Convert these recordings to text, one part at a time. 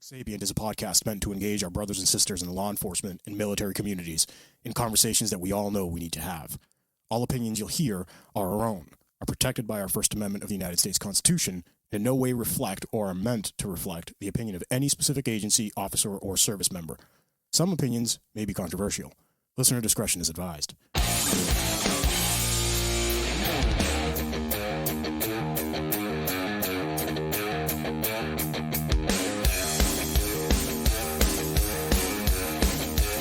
Sapient is a podcast meant to engage our brothers and sisters in the law enforcement and military communities in conversations that we all know we need to have. All opinions you'll hear are our own, are protected by our First Amendment of the United States Constitution, and in no way reflect or are meant to reflect the opinion of any specific agency, officer, or service member. Some opinions may be controversial. Listener discretion is advised.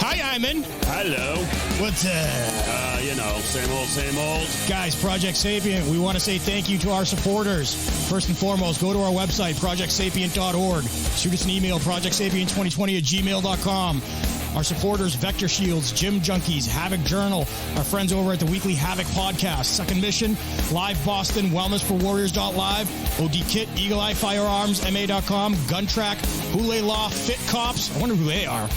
Hi, Iman. Hello. What's Same old. Guys, Project Sapient, we want to say thank you to our supporters. First and foremost, go to our website, projectsapient.org. Shoot us an email, projectsapient2020@gmail.com. Our supporters, Vector Shields, Gym Junkies, Havoc Journal, our friends over at the Weekly Havoc Podcast, Second Mission, Live Boston, WellnessForWarriors.live, OD Kit, Eagle Eye Firearms, MA.com, GunTrack, Hule Law, FITCOPS, I wonder who they are,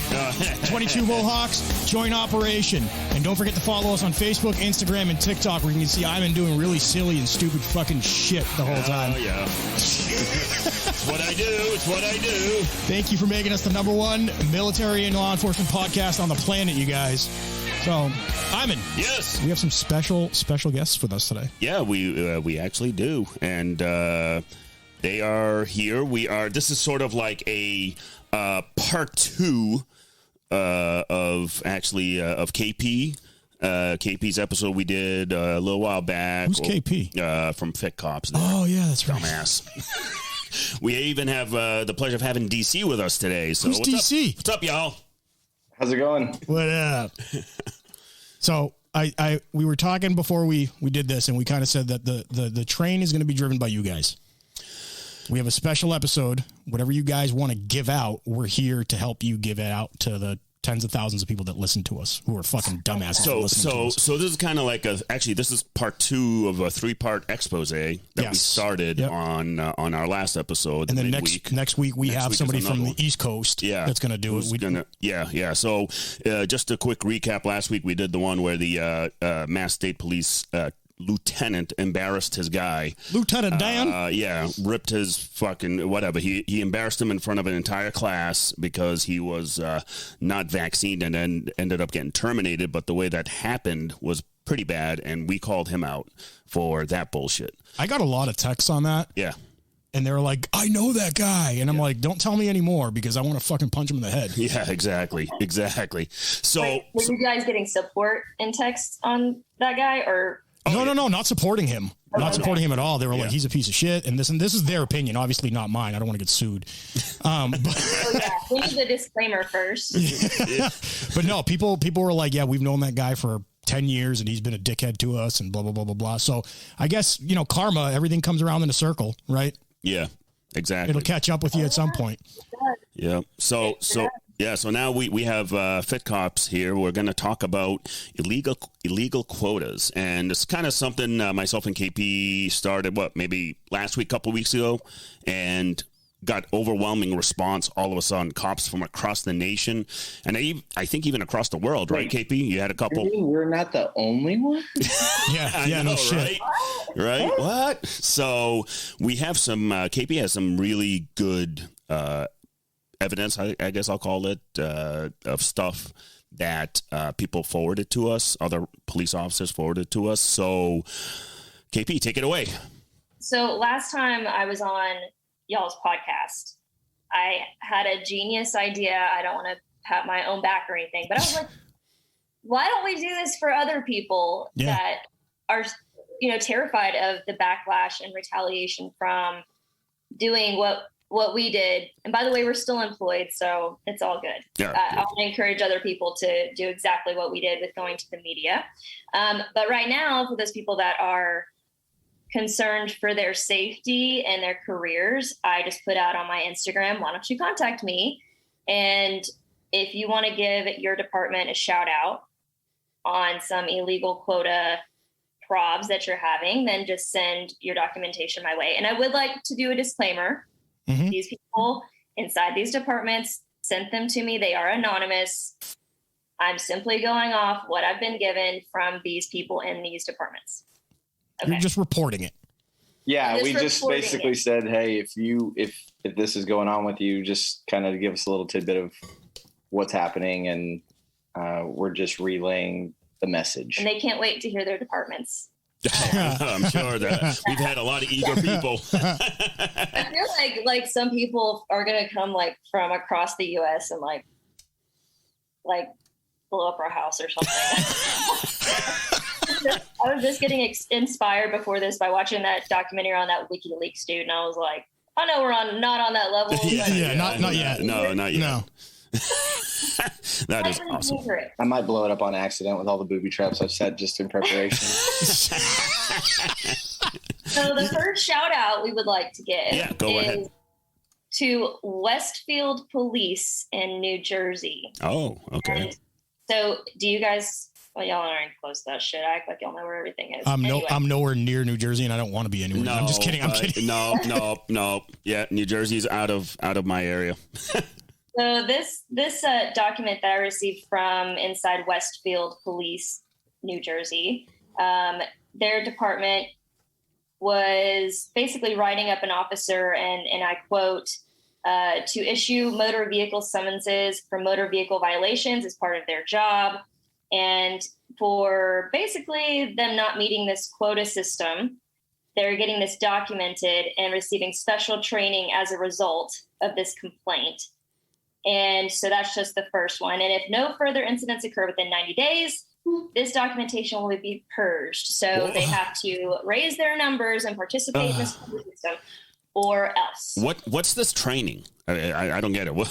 22 Mohawks, Joint Operation. And don't forget to follow us on Facebook, Instagram, and TikTok, where you can see Iman doing really silly and stupid fucking shit the whole time. Oh, yeah. It's what I do. Thank you for making us the number one military and law enforcement podcast on the planet, you guys. So, Iman. Yes. We have some special guests with us today. Yeah, we actually do. And they are here. This is sort of like a part two of KP. KP's episode we did a little while back. Who's KP? From FITCOPS. Oh, yeah, that's right. Dumbass. We even have the pleasure of having DC with us today. So who's DC? What's up, y'all? How's it going? What up? So we were talking before we did this, and we kind of said that the train is going to be driven by you guys. We have a special episode. Whatever you guys want to give out, we're here to help you give it out to the tens of thousands of people that listen to us, who are fucking dumbasses. So this is kind of like this is part two of a 3-part expose that we started on our last episode. And then next week we have somebody from the East Coast that's going to do it. So just a quick recap. Last week we did the one where the Mass State Police lieutenant embarrassed his guy. Lieutenant Dan? Ripped his fucking whatever. He embarrassed him in front of an entire class because he was not vaccinated and then ended up getting terminated. But the way that happened was pretty bad, and we called him out for that bullshit. I got a lot of texts on that. Yeah. And they were like, I know that guy. And I'm like, don't tell me anymore because I want to fucking punch him in the head. Yeah, exactly. So were you guys getting support in texts on that guy or... No, not supporting him. Not supporting him at all. They were like, he's a piece of shit. And this is their opinion, obviously not mine. I don't want to get sued. We need the disclaimer first. But no, people were like, we've known that guy for 10 years and he's been a dickhead to us and blah, blah, blah, blah, blah. So I guess, karma, everything comes around in a circle, right? Yeah, exactly. It'll catch up with you at some point. Yeah. So now we have FITCOPS here. We're going to talk about illegal quotas, and it's kind of something myself and KP started maybe last week, couple weeks ago, and got overwhelming response all of a sudden. Cops from across the nation, and I think even across the world, right, KP? You had a couple. We're not the only one. Yeah, no shit. Right? What? So we have some. KP has some really good evidence, I guess I'll call it, of stuff that people forwarded to us, other police officers forwarded to us. So, KP, take it away. So last time I was on y'all's podcast, I had a genius idea. I don't want to pat my own back or anything, but I was like, why don't we do this for other people that are, terrified of the backlash and retaliation from doing what we did. And by the way, we're still employed, so it's all good. Yeah, I want to encourage other people to do exactly what we did with going to the media. But right now, for those people that are concerned for their safety and their careers, I just put out on my Instagram, why don't you contact me? And if you want to give your department a shout out on some illegal quota probs that you're having, then just send your documentation my way. And I would like to do a disclaimer. Mm-hmm. These people inside these departments sent them to me. They are anonymous. I'm simply going off what I've been given from these people in these departments. Okay. You're just reporting it. Yeah, This we just reporting basically it. said, hey, if this is going on with you, just kind of give us a little tidbit of what's happening, and we're just relaying the message. And they can't wait to hear their departments. I'm sure that we've had a lot of eager people. I feel like some people are gonna come like from across the U.S. and like blow up our house or something. I was just getting inspired before this by watching that documentary on that WikiLeaks dude, and I was like, I know we're not on that level. But not yet. No, not yet. No. That is awesome. I might blow it up on accident with all the booby traps I've set just in preparation. So the first shout out we would like to give go is ahead. to Westfield Police in New Jersey. Oh, okay. And so do you guys, well, y'all aren't close to that shit. I act like y'all know where everything is. I'm nowhere near New Jersey, and I don't want to be anywhere. I'm just kidding. I'm kidding. No. Yeah, New Jersey's out of my area. So this document that I received from inside Westfield Police, New Jersey, their department was basically writing up an officer, and I quote, to issue motor vehicle summonses for motor vehicle violations as part of their job, and for basically them not meeting this quota system. They're getting this documented and receiving special training as a result of this complaint. And so that's just the first one. And if no further incidents occur within 90 days, this documentation will be purged. So they have to raise their numbers and participate in this system, or else. What's this training? I don't get it. Well,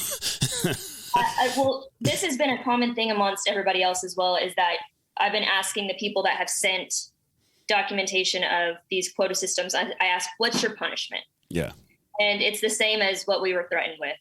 this has been a common thing amongst everybody else as well, is that I've been asking the people that have sent documentation of these quota systems. I ask, what's your punishment? Yeah. And it's the same as what we were threatened with.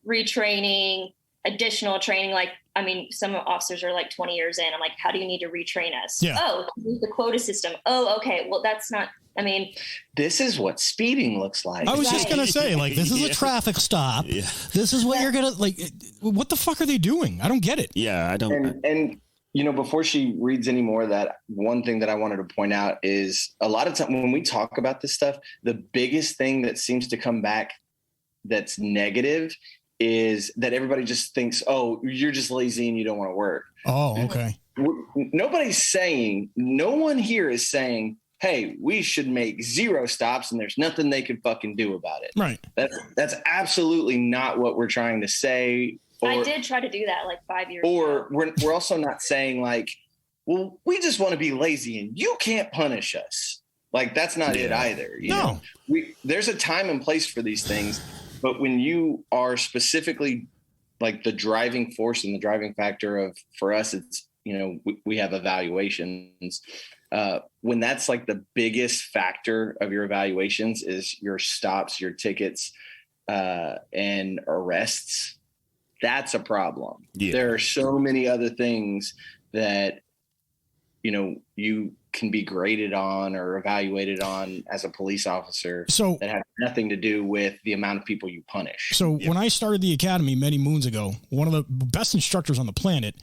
Retraining, additional training. Like, I mean, some officers are like 20 years in. I'm like, how do you need to retrain us? Yeah. Oh, the quota system. Oh, okay. Well, that's not, I mean, This is what speeding looks like. I was just going to say, like, this is a traffic stop. Yeah. This is what you're going to, like, what the fuck are they doing? I don't get it. Yeah, I don't. And you know, before she reads any more of that, one thing that I wanted to point out is a lot of time when we talk about this stuff, the biggest thing that seems to come back that's negative is that everybody just thinks, oh, you're just lazy and you don't want to work. Oh, okay. Nobody's saying, no one here is saying, hey, we should make 0 stops and there's nothing they can fucking do about it. Right. That's absolutely not what we're trying to say. I did try to do that like 5 years ago. Or we're also not saying like, well, we just want to be lazy and you can't punish us. Like, that's not it either. You know? There's a time and place for these things. But when you are specifically like the driving force and the driving factor of, for us, it's, you know, we have evaluations. When that's like the biggest factor of your evaluations is your stops, your tickets, and arrests, that's a problem. Yeah. There are so many other things that, you know, you can be graded on or evaluated on as a police officer that have nothing to do with the amount of people you punish. So when I started the academy many moons ago, one of the best instructors on the planet,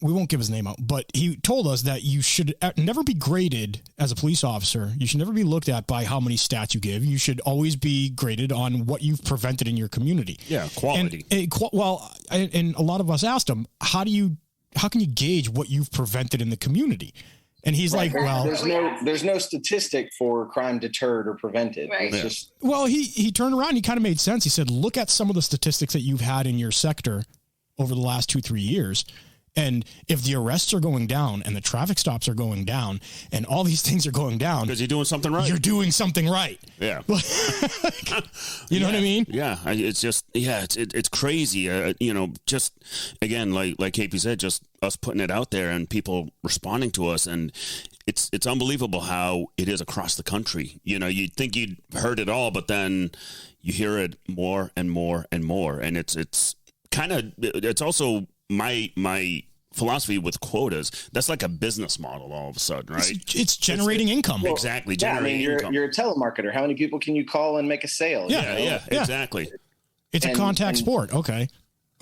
we won't give his name out, but he told us that you should never be graded as a police officer. You should never be looked at by how many stats you give. You should always be graded on what you've prevented in your community. Yeah, quality. And a lot of us asked him, how can you gauge what you've prevented in the community? And he's like, well, there's no statistic for crime deterred or prevented. Right. It's just, well, he turned around. He kind of made sense. He said, look at some of the statistics that you've had in your sector over the last 2-3 years. And if the arrests are going down and the traffic stops are going down and all these things are going down, because you're doing something right. You're doing something right. Yeah. You know what I mean? Yeah. It's just, it's crazy. You know, just again, like KP said, just us putting it out there and people responding to us. And it's unbelievable how it is across the country. You know, you'd think you'd heard it all, but then you hear it more and more and more. And it's kind of, it's also my philosophy with quotas. That's like a business model all of a sudden, right? It's generating income. Exactly. Generating income. You're a telemarketer. How many people can you call and make a sale? Yeah, exactly. It's a contact sport. Okay.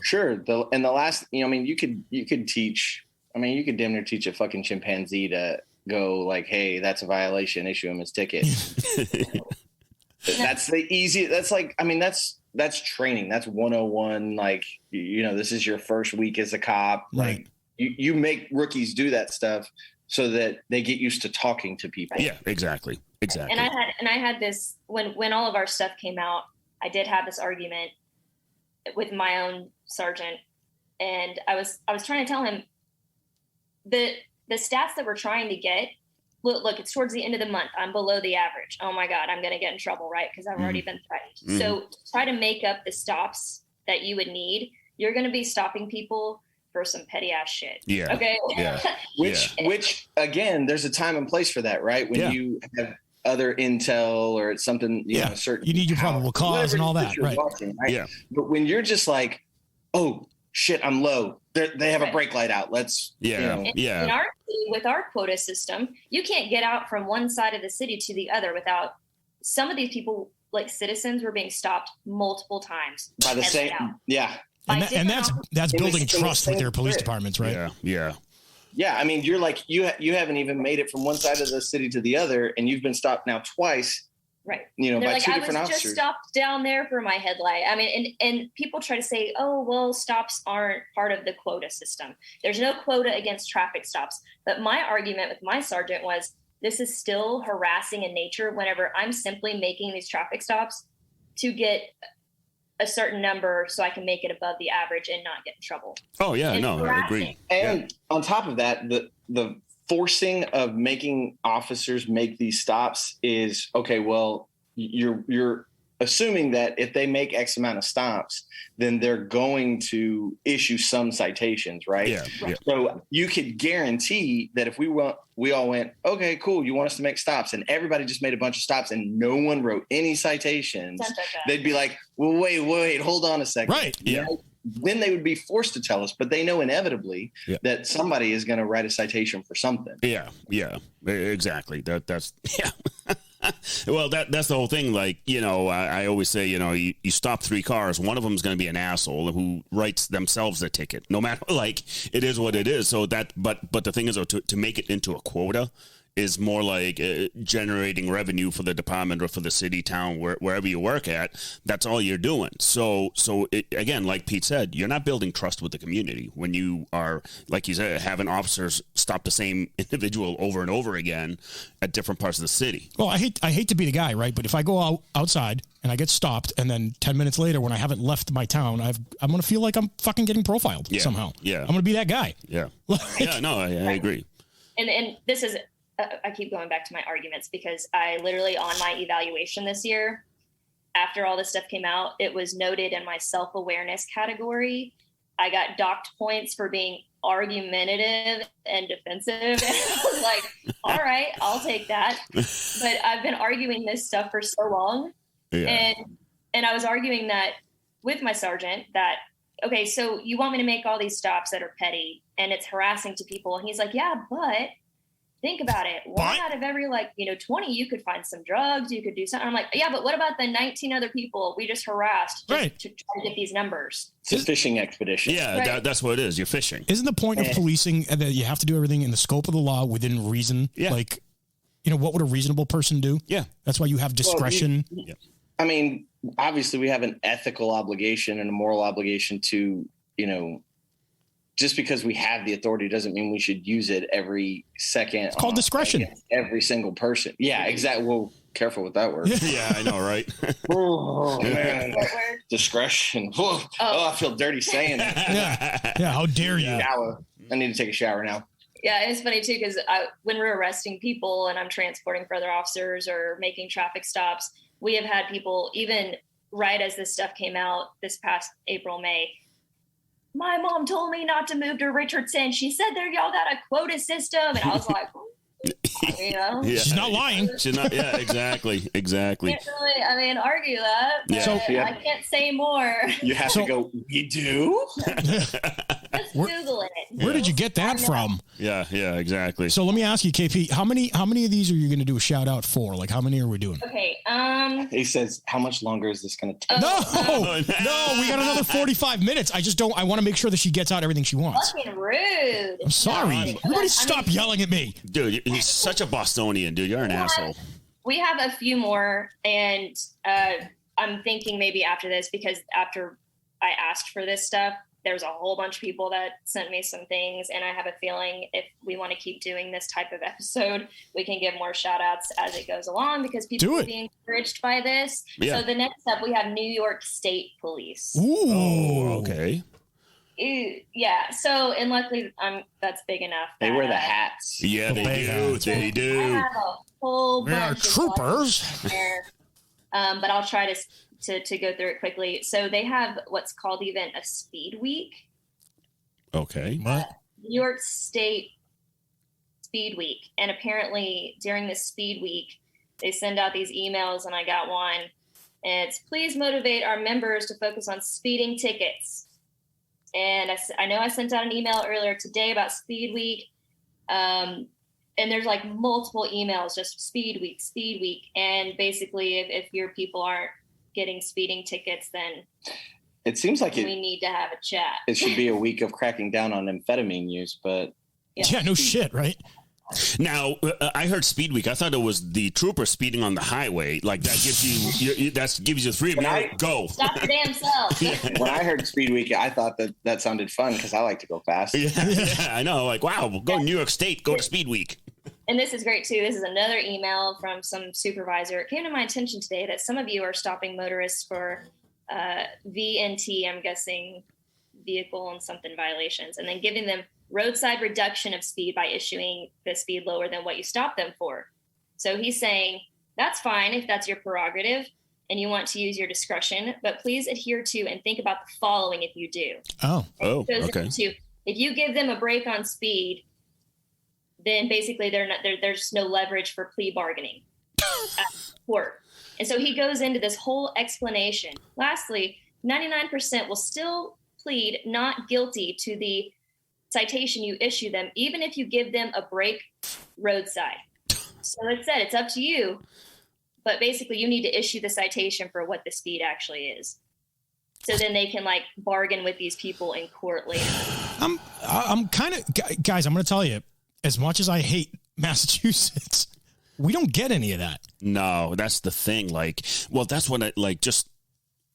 Sure. The last, you know, I mean, you could teach, I mean, you could damn near teach a fucking chimpanzee to go like, hey, that's a violation, issue him his ticket. That's the easy. That's like, I mean, that's training. That's 101. Like, this is your first week as a cop. Right. Like you make rookies do that stuff so that they get used to talking to people. Yeah, exactly. And I had this when all of our stuff came out, I did have this argument with my own sergeant, and I was trying to tell him the stats that we're trying to get. Look, it's towards the end of the month. I'm below the average. Oh my God, I'm going to get in trouble, right? Because I've already been threatened. So try to make up the stops that you would need. You're going to be stopping people for some petty ass shit. Yeah. Okay. Yeah. Which again, there's a time and place for that, right? When you have other intel or it's something, certain. You need your probable cause and all that, right? Watching, right? Yeah. But when you're just like, oh shit, I'm low. They have a brake light out. Let's. In our city, with our quota system, you can't get out from one side of the city to the other without some of these people, like citizens, were being stopped multiple times by the same. Yeah. And that's building trust with their police departments, right? Yeah. Yeah, I mean, you're like you haven't even made it from one side of the city to the other, and you've been stopped now twice. Right. By like, two I different was officers. just stopped down there for my headlight. I mean, and people try to say, oh, well, stops aren't part of the quota system. There's no quota against traffic stops. But my argument with my sergeant was this is still harassing in nature whenever I'm simply making these traffic stops to get a certain number so I can make it above the average and not get in trouble. Oh, yeah, I agree. And on top of that, the forcing of making officers make these stops is, okay, well, you're assuming that if they make X amount of stops, then they're going to issue some citations, right? Yeah. So you could guarantee that if we all went, okay, cool, you want us to make stops, and everybody just made a bunch of stops and no one wrote any citations, they'd be like, well, wait, hold on a second. Right. Yeah. Then they would be forced to tell us, but they know inevitably that somebody is going to write a citation for something. Yeah, exactly. That's Well, that's the whole thing. Like, I always say, you stop 3 cars, one of them is going to be an asshole who writes themselves a ticket. No matter, like, it is what it is. So but the thing is, though, to make it into a quota is more like generating revenue for the department or for the city, town, wherever you work at. That's all you're doing. So again, like Pete said, you're not building trust with the community when you are, like you said, having officers stop the same individual over and over again at different parts of the city. Well, I hate to be the guy, right? But if I go outside and I get stopped, and then 10 minutes later, when I haven't left my town, I'm going to feel like I'm fucking getting profiled somehow. Yeah. I'm going to be that guy. Yeah. I agree. And this is, I keep going back to my arguments because I literally, on my evaluation this year, after all this stuff came out, it was noted in my self-awareness category. I got docked points for being argumentative and defensive. And I was like, all right, I'll take that. But I've been arguing this stuff for so long. Yeah. And I was arguing that with my sergeant that, okay, so you want me to make all these stops that are petty and it's harassing to people. And he's like, yeah, but think about it. One out of every 20, you could find some drugs. You could do something. I'm like, yeah, but what about the 19 other people we just harassed to try to get these numbers? It's a fishing expedition. Yeah, that's what it is. You're fishing. Isn't the point of policing that you have to do everything in the scope of the law within reason? Yeah. Like, what would a reasonable person do? Yeah. That's why you have discretion. I mean, obviously we have an ethical obligation and a moral obligation to, just because we have the authority doesn't mean we should use it every second. It's called discretion. Every single person. Yeah, exactly. Well, careful with that word. Yeah, I know, right? Oh, man. Discretion. Oh, I feel dirty saying it. Yeah. How dare you? Shower. I need to take a shower now. Yeah, it's funny too because when we're arresting people and I'm transporting for other officers or making traffic stops, we have had people even right as this stuff came out this past April, May. My mom told me not to move to Richardson. She said there y'all got a quota system. And I was like, She's not lying. She's not. Yeah, exactly. Can't really, argue that. But So I can't say more. You have to go, we do? Because Just Google it. Where did you get that from? Yeah, exactly. So let me ask you, KP, how many of these are you going to do a shout out for? Like, how many are we doing? Okay. He says, how much longer is this going to take? No, we got another 45 minutes. I want to make sure that she gets out everything she wants. Fucking rude. I'm sorry. Everybody stop yelling at me. Dude, he's such a Bostonian, dude. You're an asshole. We have a few more, and I'm thinking maybe after this, because after I asked for this stuff, there's a whole bunch of people that sent me some things, and I have a feeling if we want to keep doing this type of episode, we can give more shout outs as it goes along, because people are being encouraged by this. Yeah. So the next up, we have New York State Police. Ooh. Oh, okay. Yeah. So, and luckily, that's big enough. They wear the hats. Yeah, they do. I have a whole bunch of troopers. There, but I'll try to go through it quickly. So they have what's called even a Speed Week. Okay. What? New York State Speed Week. And apparently during this Speed Week, they send out these emails, and I got one. And it's, please motivate our members to focus on speeding tickets. And I know I sent out an email earlier today about Speed Week. And there's like multiple emails, just Speed Week. And basically, if your people aren't getting speeding tickets, then it seems like we need to have a chat. It should be a week of cracking down on amphetamine use, but yeah, no shit, right? Now, I heard Speed Week. I thought it was the trooper speeding on the highway. Like that gives you 3 minutes. Go. Stop your damn self. When I heard Speed Week, I thought that sounded fun because I like to go fast. Yeah, I know. Like, wow, we'll go to New York State, go to Speed Week. And this is great too. This is another email from some supervisor. It came to my attention today that some of you are stopping motorists for VNT, I'm guessing vehicle and something violations, and then giving them roadside reduction of speed by issuing the speed lower than what you stopped them for. So he's saying, that's fine if that's your prerogative and you want to use your discretion, but please adhere to and think about the following if you do. Okay. If you give them a break on speed, then basically there's no leverage for plea bargaining at court. And so he goes into this whole explanation. Lastly, 99% will still plead not guilty to the citation you issue them, even if you give them a break roadside. So it said it's up to you, but basically you need to issue the citation for what the speed actually is. So then they can like bargain with these people in court later. I'm kind of, guys, I'm going to tell you, as much as I hate Massachusetts, we don't get any of that. No, that's the thing. Like, well, that's what just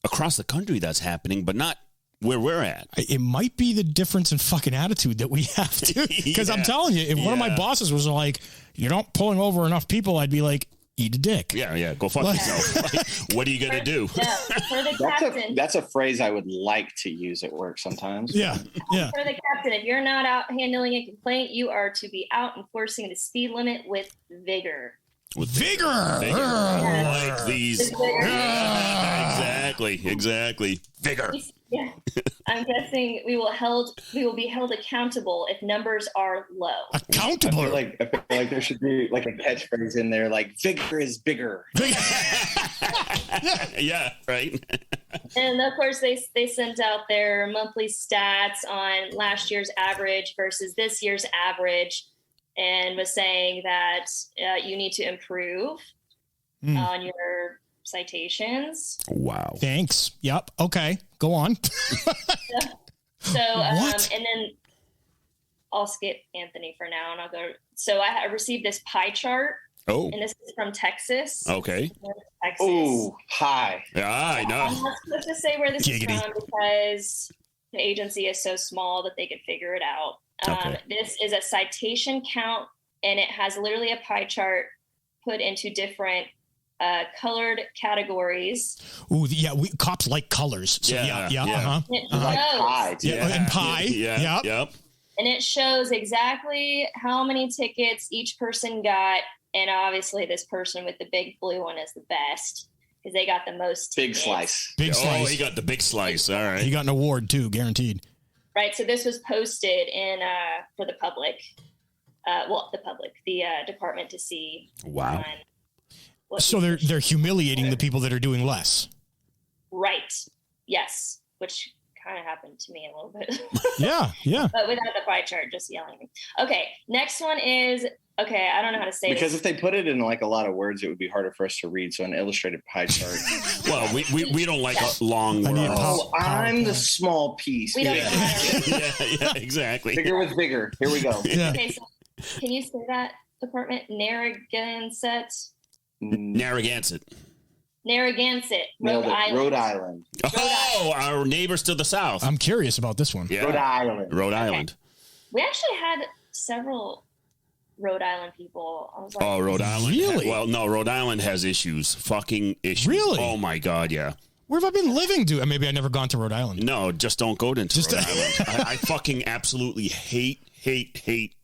across the country that's happening, but not where we're at. It might be the difference in fucking attitude that we have to. Because I'm telling you, if one of my bosses was like, you're not pulling over enough people, I'd be like, eat a dick. Yeah, go fuck yourself. Like, what are you going to do? For the captain. That's a phrase I would like to use at work sometimes. Yeah. For the captain, if you're not out handling a complaint, you are to be out enforcing the speed limit with vigor. With vigor. Like these. Exactly. Vigor. Yeah. I'm guessing we will be held accountable if numbers are low. Accountable? I feel like there should be like a catchphrase in there, like vigor is bigger. Yeah, right. And of course, they sent out their monthly stats on last year's average versus this year's average, and was saying that you need to improve on your citations. Wow. Thanks. Yep. Okay. Go on. So and then I'll skip Anthony for now, and I'll go. So I received this pie chart. Oh. And this is from Texas. Okay. Texas. Oh, hi. Yeah, I know. I'm not supposed to say where this is from because the agency is so small that they could figure it out. Okay. This is a citation count, and it has literally a pie chart put into different colored categories. Ooh, yeah, cops like colors. So yeah. Like pie. And pie. Yep. And it shows exactly how many tickets each person got. And obviously this person with the big blue one is the best because they got the most tickets. Big slice. Oh, he got the big slice. All right. He got an award too, guaranteed. Right. So this was posted in for the public. The department to see. Wow. So they're humiliating the people that are doing less. Right. Yes. Which kind of happened to me a little bit. Yeah. But without the pie chart, just yelling at me. Okay, next one is, okay, I don't know how to say because this. if they put it in like a lot of words, it would be harder for us to read. So an illustrated pie chart. Well, we don't like long words. Oh, I'm the small piece. We don't know how to read. Yeah, exactly. Bigger with vigor. Here we go. Yeah. Okay, so can you say that department? Narragansett, Narragansett. Nailed Rhode it. Island. Rhode Island. Oh, our neighbors to the south. I'm curious about this one. Yeah. Rhode Island. Rhode Island. We actually had several Rhode Island people. I was like, Oh, Rhode Island. Really? Well, no, Rhode Island has issues. Fucking issues. Really? Oh my God, yeah. Where have I been living, dude? Maybe I've never gone to Rhode Island. No, just don't go into Just- Rhode Island. I fucking absolutely hate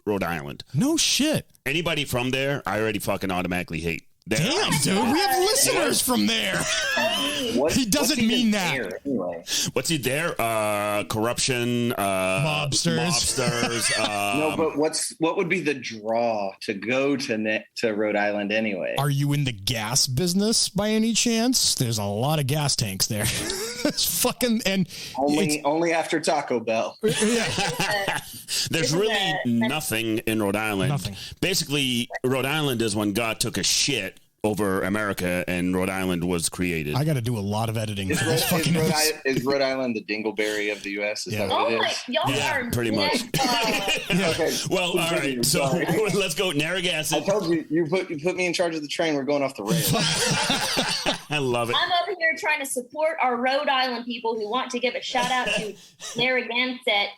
Rhode Island. No shit. Anybody from there, I already fucking automatically hate. Damn, dude. We have listeners from there. He doesn't what's even mean that. there, anyway? What's he there? Corruption, Mobsters. No, but what would be the draw to go to Rhode Island anyway? Are you in the gas business by any chance? There's a lot of gas tanks there. It's fucking and Only after Taco Bell. yeah. There's really nothing in Rhode Island. Nothing. Basically, Rhode Island is when God took a shit over America and Rhode Island was created. I got to do a lot of editing for this Is fucking is Rhode Island the Dingleberry of the U.S.? Is Yeah. that what oh it my, is? y'all Yeah, are pretty much. Okay. Well, all right. So Sorry. let's go I Narragansett. told you, you put me in charge of the train. We're going off the rails. I love it. I'm over here trying to support our Rhode Island people who want to give a shout out to Narragansett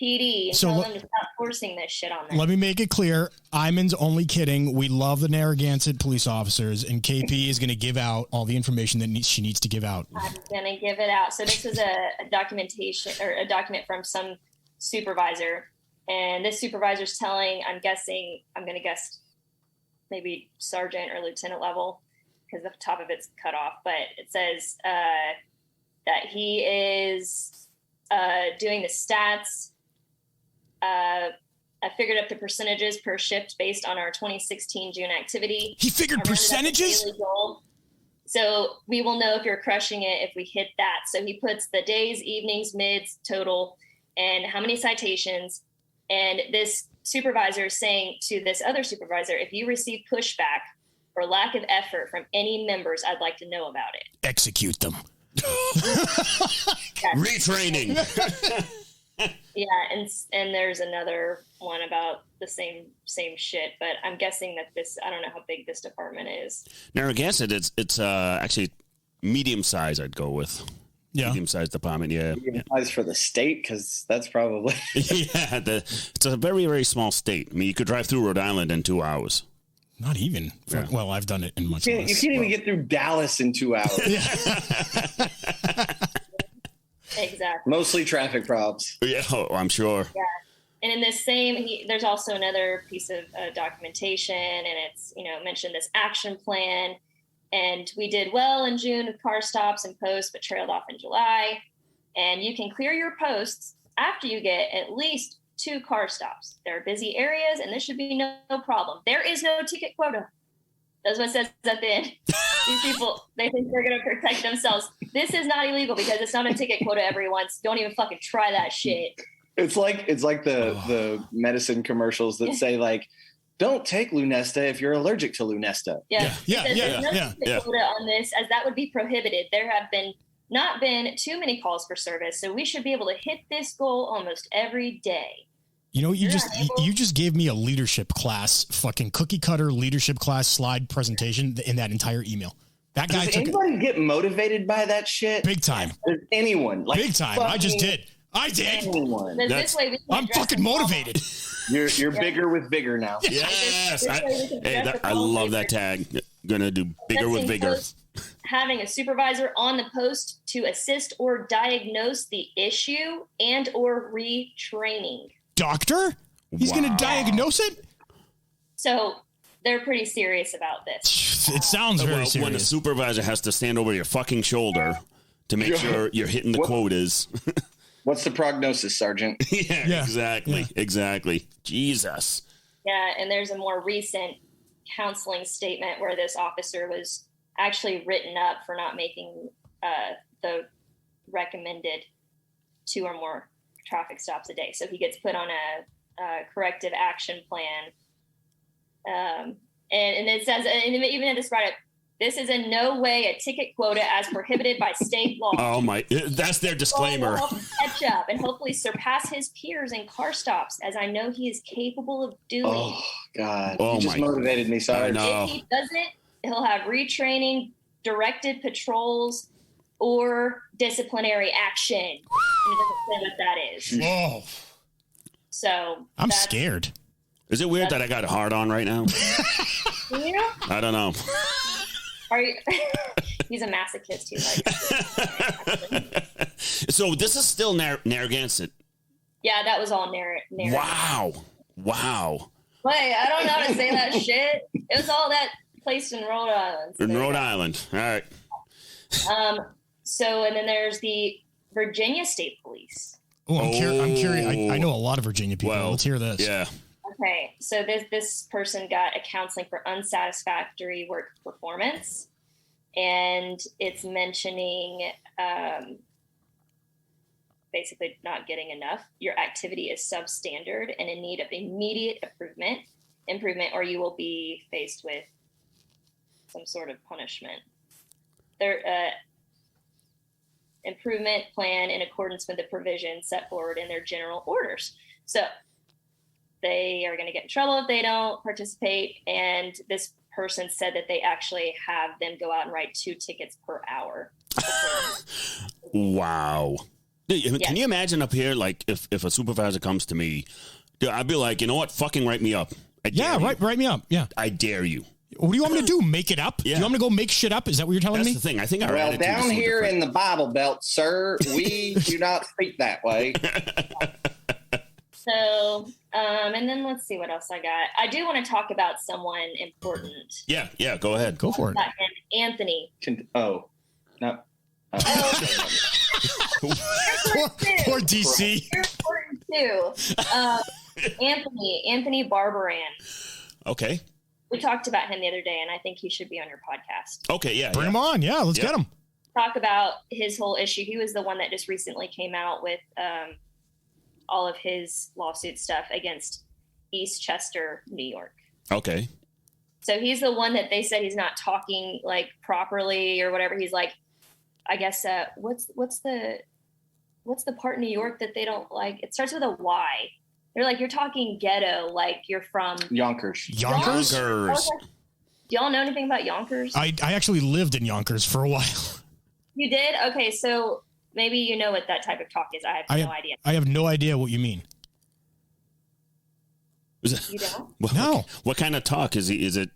PD and So tell le- them to stop forcing this shit on them. Let me make it clear. Iman's only kidding. We love the Narragansett police officers, and KP is going to give out all the information that she needs to give out. I'm gonna give it out. So this is a documentation or a document from some supervisor, and this supervisor's telling, I'm gonna guess maybe sergeant or lieutenant level because the top of it's cut off, but it says that he is doing the stats. I figured up the percentages per shift based on our 2016 June activity. He figured I rounded up the percentages? daily goal. So we will know if you're crushing it if we hit that. So he puts the days, evenings, mids, total, and how many citations. And this supervisor is saying to this other supervisor, if you receive pushback or lack of effort from any members, I'd like to know about it. Execute them. Retraining. Yeah, and there's another one about the same shit, but I'm guessing that I don't know how big this department is. Narragansett, it's actually medium size. I'd go with medium sized department. Yeah, Size for the state, because that's probably yeah. It's a very, very small state. I mean, you could drive through Rhode Island in 2 hours. Not even. Yeah. Well, I've done it in much you less. can't even get through Dallas in 2 hours. Exactly. Mostly traffic problems. Yeah, I'm sure. Yeah. And in this there's also another piece of documentation, and it's, mentioned this action plan. And we did well in June with car stops and posts, but trailed off in July. And you can clear your posts after you get at least 2 car stops. There are busy areas, and this should be no problem. There is no ticket quota. That's what it says at the end. These people, they think they're going to protect themselves. This is not illegal because it's not a ticket quota, everyone. Don't even fucking try that shit. It's like the medicine commercials that say, like, don't take Lunesta if you're allergic to Lunesta. Yeah. There's no yeah. ticket quota on this, as that would be prohibited. There have not been too many calls for service, so we should be able to hit this goal almost every day. You just gave me a leadership class, fucking cookie cutter leadership class slide presentation in that entire email. That guy Does took anybody get motivated by that shit? big time. Does anyone? Like, Big time. I just did. I did. Anyone. This way we can I'm address fucking the problem. motivated. You're bigger with vigor now. Yes, This way we can address the I problem. love that tag. Gonna do bigger with Testing vigor. post, having a supervisor on the post to assist or diagnose the issue and or retraining. Doctor? He's going to diagnose it? So they're pretty serious about this. It sounds very When a serious. supervisor has to stand over your fucking shoulder to make sure you're hitting the quotas. What's the prognosis, Sergeant? Yeah, exactly. Jesus. Yeah, and there's a more recent counseling statement where this officer was actually written up for not making the recommended 2 or more traffic stops a day. So he gets put on a corrective action plan. And it says, and even in this write-up, this is in no way a ticket quota as prohibited by state law. Oh my, that's their disclaimer. Help him catch up and hopefully surpass his peers in car stops, as I know he is capable of doing. Oh God! Oh, you just motivated me, Sarge. If he doesn't, he'll have retraining, directed patrols, or disciplinary action. And it doesn't say what that is. Whoa! So I'm scared. Is it weird that I got a hard on right now? Yeah. I don't know. Are you? He's a masochist too. Like. So this is still Narragansett. Yeah, that was all Narragansett. Wow. Wait, I don't know how to say that shit. It was all that place in Rhode Island. So In Rhode Island. All right. So, and then there's the Virginia State Police. Oh, I'm curious. I know a lot of Virginia people. Well, let's hear this. Yeah. Okay, so this person got a counseling for unsatisfactory work performance, and it's mentioning basically not getting enough. Your activity is substandard and in need of immediate improvement, or you will be faced with some sort of punishment. Their improvement plan in accordance with the provisions set forward in their general orders. So they are going to get in trouble if they don't participate. And this person said that they actually have them go out and write 2 tickets per hour. Wow. Can you imagine up here, like, if a supervisor comes to me, I'd be like, you know what? Fucking write me up. Write me up. Yeah. I dare you. What do you want me to do? Make it up? Yeah. Do you want me to go make shit up? Is that what you're telling me? That's the thing. I think well, down here in the Bible Belt, sir, we do not speak that way. So, and then let's see what else I got. I do want to talk about someone important. Yeah, go ahead. Go for it. Anthony. No. Poor DC. You're important too. Anthony Barbaran. Okay. We talked about him the other day, and I think he should be on your podcast. Okay, yeah. Bring him on. Yeah, let's get him. Talk about his whole issue. He was the one that just recently came out with all of his lawsuit stuff against East Chester, New York. Okay. So he's the one that they said he's not talking like properly or whatever. He's like, I guess, what's the part in New York that they don't like? It starts with a Y. They're like, you're talking ghetto, like you're from Yonkers. Do y'all know anything about Yonkers? I actually lived in Yonkers for a while. You did? Okay, so maybe you know what that type of talk is. I have no idea. I have no idea what you mean. You don't? No. What kind of talk is it?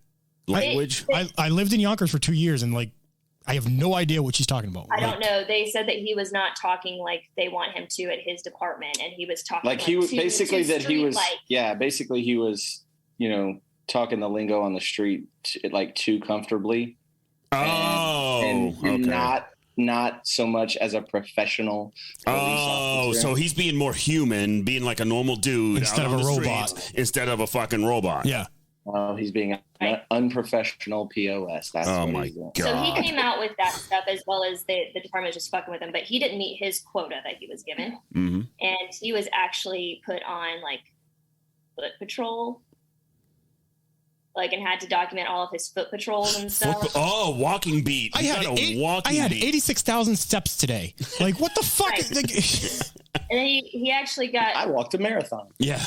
Language? I lived in Yonkers for 2 years, and I have no idea what she's talking about. I don't know. They said that he was not talking like they want him to at his department, and he was talking like he was basically he was, talking the lingo on the street too comfortably. And okay. Not so much as a professional. So he's being more human, being like a normal dude instead of a robot, instead of a fucking robot. Yeah. He's being an unprofessional POS. That's my God. So he came out with that stuff, as well as the department was just fucking with him, but he didn't meet his quota that he was given. Mm-hmm. And he was actually put on foot patrol, and had to document all of his foot patrols and stuff. Walking beat. I had 86,000 steps today. Like, what the fuck? Right. And he actually got... I walked a marathon. Yeah.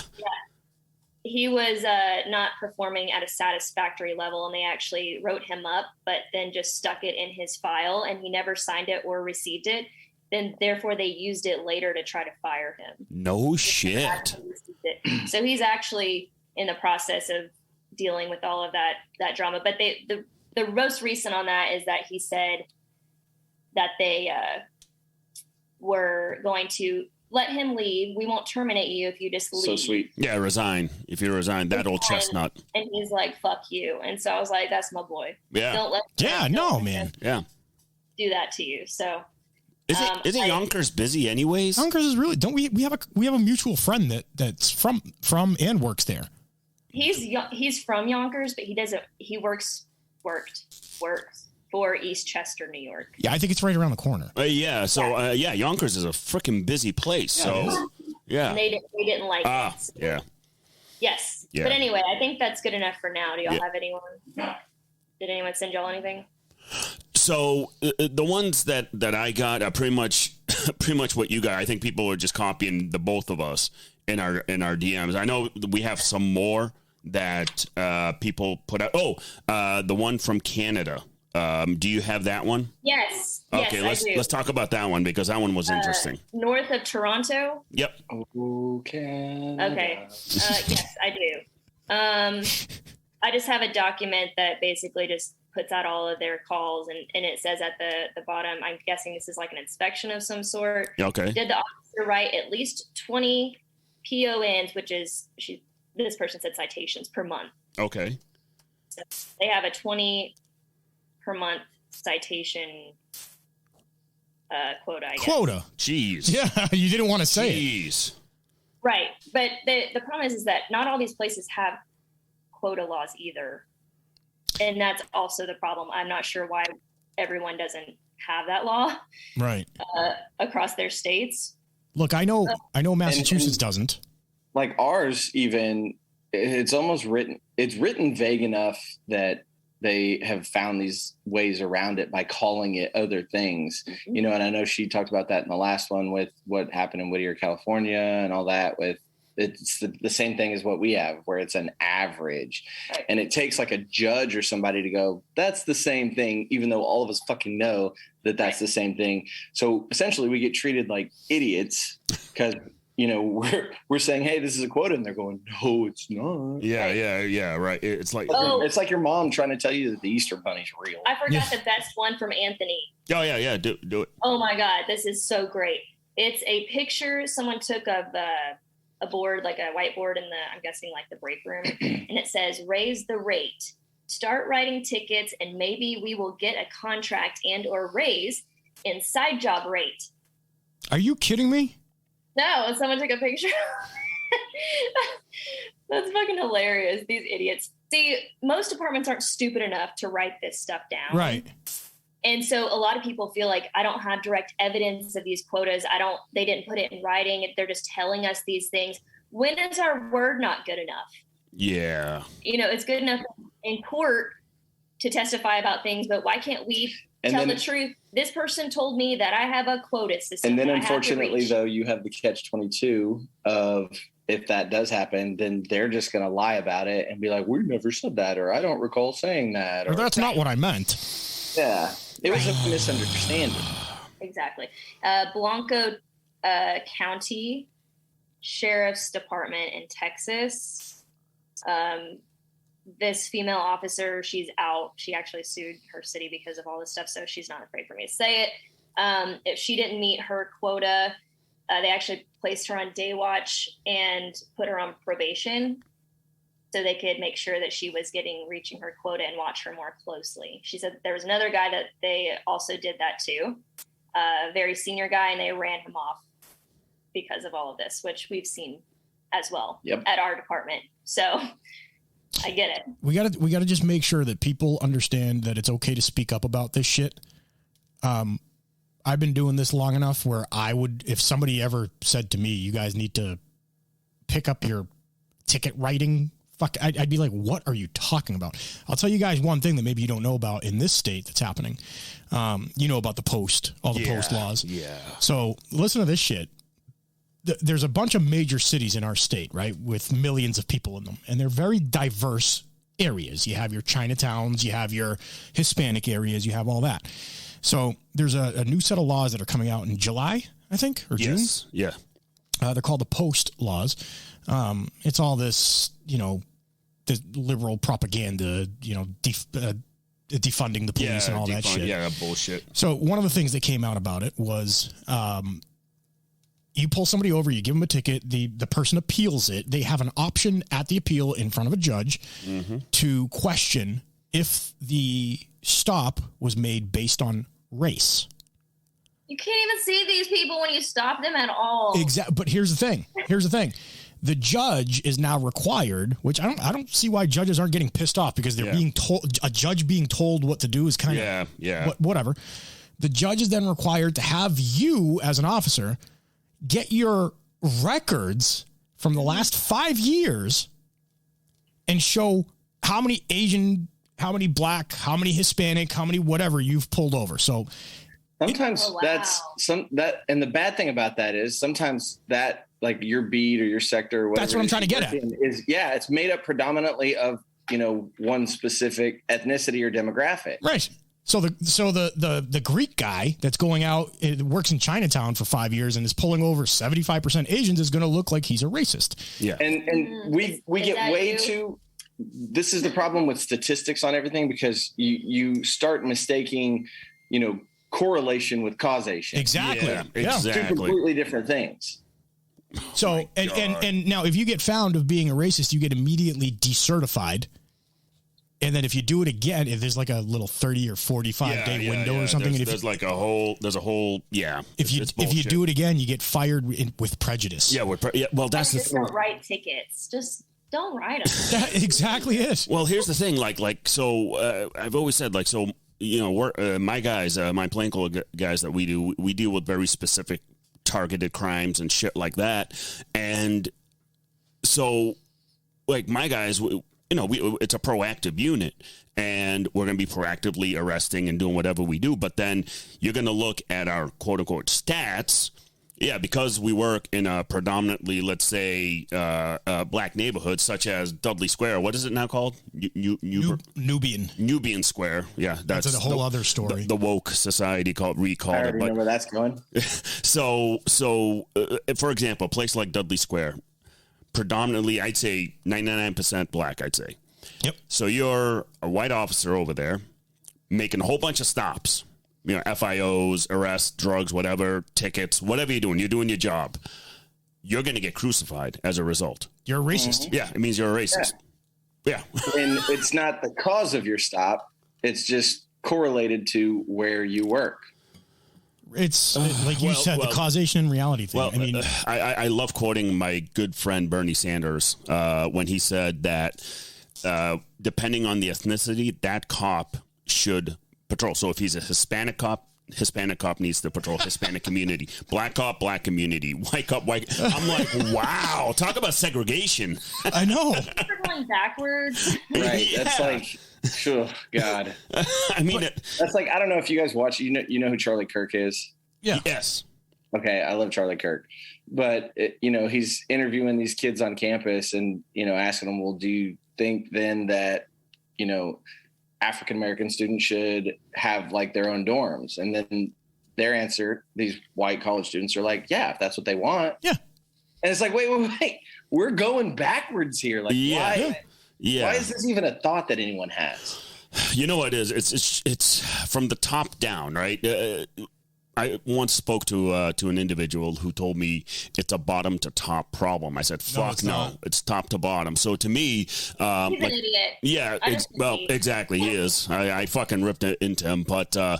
He was not performing at a satisfactory level, and they actually wrote him up, but then just stuck it in his file, and he never signed it or received it. Then, therefore, they used it later to try to fire him. No shit. So he's actually in the process of dealing with all of that drama. But the most recent on that is that he said that they were going to let him leave. We won't terminate you if you just leave. So sweet. Yeah, resign. If you resign, that old chestnut. And he's like, fuck you. And so I was like, that's my boy. Yeah. Don't let man. Yeah. do that to you. So isn't Yonkers busy anyways? Yonkers is really, we have a mutual friend that's from and works there. He's from Yonkers, but he works for for East Chester, New York. Yeah, I think it's right around the corner. So Yonkers is a freaking busy place. So yeah, and they didn't like it. So. Yeah. Yes. Yeah. But anyway, I think that's good enough for now. Do y'all have anyone? Did anyone send y'all anything? So the ones that I got are pretty much what you got. I think people are just copying the both of us in our DMs. I know we have some more that people put out. The one from Canada. Do you have that one? Yes. Okay, let's talk about that one because that one was interesting. North of Toronto. Yep. Okay. Yes, I do. I just have a document that basically just puts out all of their calls, and it says at the bottom, I'm guessing this is like an inspection of some sort. Okay. Did the officer write at least 20 PONs, which is, this person said citations per month. Okay. So they have a 20 per month citation quota, I guess. Quota. Jeez. Yeah, you didn't want to say it. Jeez. Right. But the problem is that not all these places have quota laws either. And that's also the problem. I'm not sure why everyone doesn't have that law. Right. Across their states. Look, I know Massachusetts doesn't. Like ours, even it's written vague enough that they have found these ways around it by calling it other things, and I know she talked about that in the last one with what happened in Whittier, California and all that. With it's the same thing as what we have, where it's an average, right. And it takes like a judge or somebody to go, that's the same thing, even though all of us fucking know that that's the same thing. So essentially we get treated like idiots because we're saying, hey, this is a quota, and they're going, no, it's not. Yeah, right. It's like it's like your mom trying to tell you that the Easter Bunny's real. I forgot the best one from Anthony. Oh yeah, do it. Oh my God, this is so great. It's a picture someone took of a board, like a whiteboard in I'm guessing like the break room, and it says, raise the rate. Start writing tickets, and maybe we will get a contract and or raise in side job rate. Are you kidding me? No, someone took a picture. That's fucking hilarious. These idiots. See, most departments aren't stupid enough to write this stuff down. Right. And so a lot of people feel like I don't have direct evidence of these quotas. They didn't put it in writing. They're just telling us these things. When is our word not good enough? Yeah. It's good enough in court to testify about things, but why can't we tell the truth? This person told me that I have a quota system. And then unfortunately, though, you have the catch-22 of if that does happen, then they're just going to lie about it and be like, we never said that, or I don't recall saying that. Or that's not what I meant. Yeah. It was a misunderstanding. Exactly. Blanco County Sheriff's Department in Texas. This female officer, she's out. She actually sued her city because of all this stuff, so she's not afraid for me to say it. If she didn't meet her quota, they actually placed her on day watch and put her on probation so they could make sure that she was reaching her quota and watch her more closely. She said there was another guy that they also did that to, a very senior guy, and they ran him off because of all of this, which we've seen as well at our department. So I get it. We gotta just make sure that people understand that it's okay to speak up about this shit. I've been doing this long enough where if somebody ever said to me, you guys need to pick up your ticket writing, I'd be like, what are you talking about? I'll tell you guys one thing that maybe you don't know about in this state that's happening. About the post laws. Yeah. So listen to this shit. There's a bunch of major cities in our state, right, with millions of people in them, and they're very diverse areas. You have your Chinatowns, you have your Hispanic areas, you have all that. So there's a new set of laws that are coming out in July, I think, or June. Yeah. They're called the post laws. It's all this, the liberal propaganda, defunding the police and all that shit. Yeah, bullshit. So one of the things that came out about it was, you pull somebody over, you give them a ticket, the person appeals it. They have an option at the appeal in front of a judge to question if the stop was made based on race. You can't even see these people when you stop them at all. Exactly. But here's the thing. the judge is now required, which I don't see why judges aren't getting pissed off, because they're being told, a judge being told what to do is kind of whatever. The judge is then required to have you as an officer get your records from the last 5 years and show how many Asian, how many Black, how many Hispanic, how many whatever you've pulled over. So sometimes and the bad thing about that is sometimes that, like, your beat or your sector or whatever, that's what I'm trying to get at. It's made up predominantly of, one specific ethnicity or demographic. Right. So the Greek guy that's going out, works in Chinatown for 5 years and is pulling over 75% Asians is going to look like he's a racist. Yeah. And we get way too, this is the problem with statistics on everything, because you start mistaking, correlation with causation. Exactly. Yeah, exactly. Two completely different things. So, and now if you get found of being a racist, you get immediately decertified. And then if you do it again, if there's like a little 30 or 45 day window or something, there's a whole If you do it again, you get fired with prejudice. Yeah. Well, that's just don't write tickets. Just don't write them. That exactly is. Well, here's the thing. So I've always said, we're my guys, my plainclothes guys that we deal with very specific targeted crimes and shit like that. And so, like, my guys, it's a proactive unit, and we're going to be proactively arresting and doing whatever we do. But then you're going to look at our quote unquote stats. Yeah, because we work in a predominantly, let's say, Black neighborhood, such as Dudley Square. What is it now called? Nubian Square. Yeah, that's a whole other story. The woke society recalled I already know where that's going. So, for example, a place like Dudley Square, predominantly, I'd say 99% Black, I'd say. Yep. So you're a white officer over there making a whole bunch of stops, FIOs, arrests, drugs, whatever, tickets, whatever you're doing your job. You're going to get crucified as a result. You're a racist. Yeah, it means you're a racist. Yeah. And it's not the cause of your stop. It's just correlated to where you work. It's like you said, the causation and reality thing. Well, I mean, I love quoting my good friend Bernie Sanders when he said that depending on the ethnicity, that cop should patrol. So if he's a Hispanic cop needs to patrol Hispanic community. Black cop, Black community. White cop, white. I'm like, wow, talk about segregation. I know. We're going backwards. Right. Yeah. That's like, oh, God. I mean, that's like, I don't know if you guys watch, you know who Charlie Kirk is? Yeah. Yes. Okay. I love Charlie Kirk, but he's interviewing these kids on campus and, asking them, well, do you think then that, African-American students should have like their own dorms? And then their answer, these white college students are like, yeah, if that's what they want. Yeah. And it's like, wait, we're going backwards here. Like, why? Yeah. Why is this even a thought that anyone has? You know what it is? It's from the top down, right? I once spoke to an individual who told me it's a bottom to top problem. I said, "Fuck no, it's top to bottom." So to me, he's an idiot. Yeah, exactly, he is. I fucking ripped it into him, but yeah.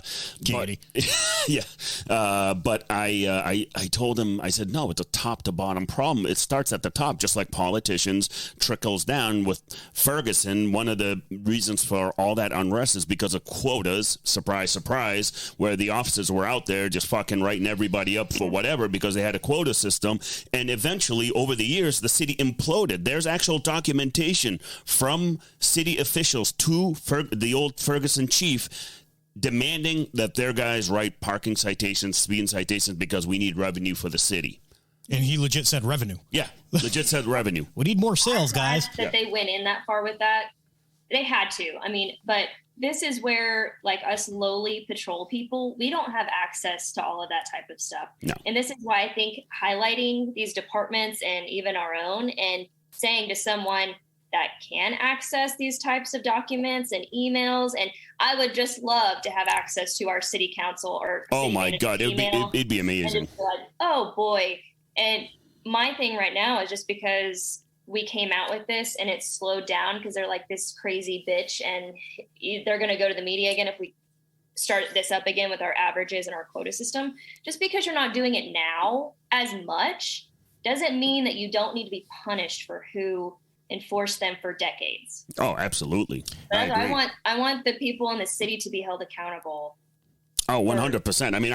But I told him, I said, no, it's a top to bottom problem. It starts at the top, just like politicians, trickles down. With Ferguson, one of the reasons for all that unrest is because of quotas. Surprise, surprise, where the officers were out there just fucking writing everybody up for whatever because they had a quota system. And eventually, over the years, the city imploded. There's actual documentation from city officials to the old Ferguson chief demanding that their guys write parking citations, speeding citations, because we need revenue for the city. And he legit said revenue. Yeah, legit said revenue. We need more sales, guys. That they went in that far with that. They had to. I mean, but this is where, like, us lowly patrol people, we don't have access to all of that type of stuff. No. And this is why I think highlighting these departments and even our own and saying to someone that can access these types of documents and emails, and I would just love to have access to our city council or oh my God, it'd be amazing. Be like, oh boy. And my thing right now is just because we came out with this and it's slowed down because they're like this crazy bitch and they're going to go to the media again if we start this up again with our averages and our quota system. Just because you're not doing it now as much doesn't mean that you don't need to be punished for who enforced them for decades. Oh, absolutely. I want the people in the city to be held accountable. Oh, 100%. I mean,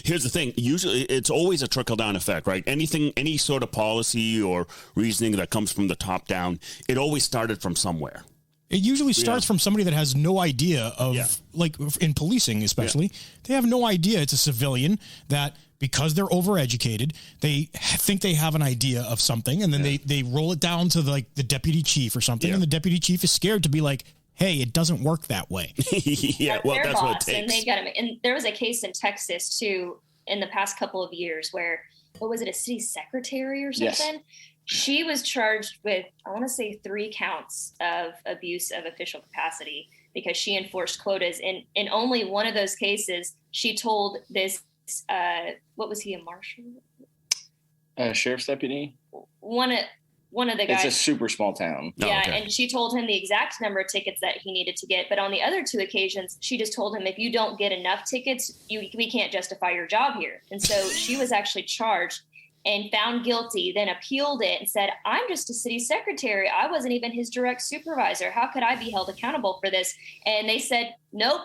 here's the thing. Usually it's always a trickle down effect, right? Any sort of policy or reasoning that comes from the top down, it always started from somewhere. It usually starts from somebody that has no idea of, like in policing especially, they have no idea it's a civilian that, because they're overeducated, they think they have an idea of something, and then they roll it down to the deputy chief or something, and the deputy chief is scared to be like, hey, it doesn't work that way. That's what it takes. And they got him. And there was a case in Texas too in the past couple of years where, what was it, a city secretary or something? Yes. She was charged with, I want to say 3 counts of abuse of official capacity because she enforced quotas. And in only one of those cases, she told this, what was he, a marshal? Sheriff's deputy? One of the guys. It's a super small town. Yeah, and she told him the exact number of tickets that he needed to get. But on the other 2 occasions, she just told him, if you don't get enough tickets, we can't justify your job here. And so she was actually charged and found guilty, then appealed it and said, I'm just a city secretary. I wasn't even his direct supervisor. How could I be held accountable for this? And they said, nope.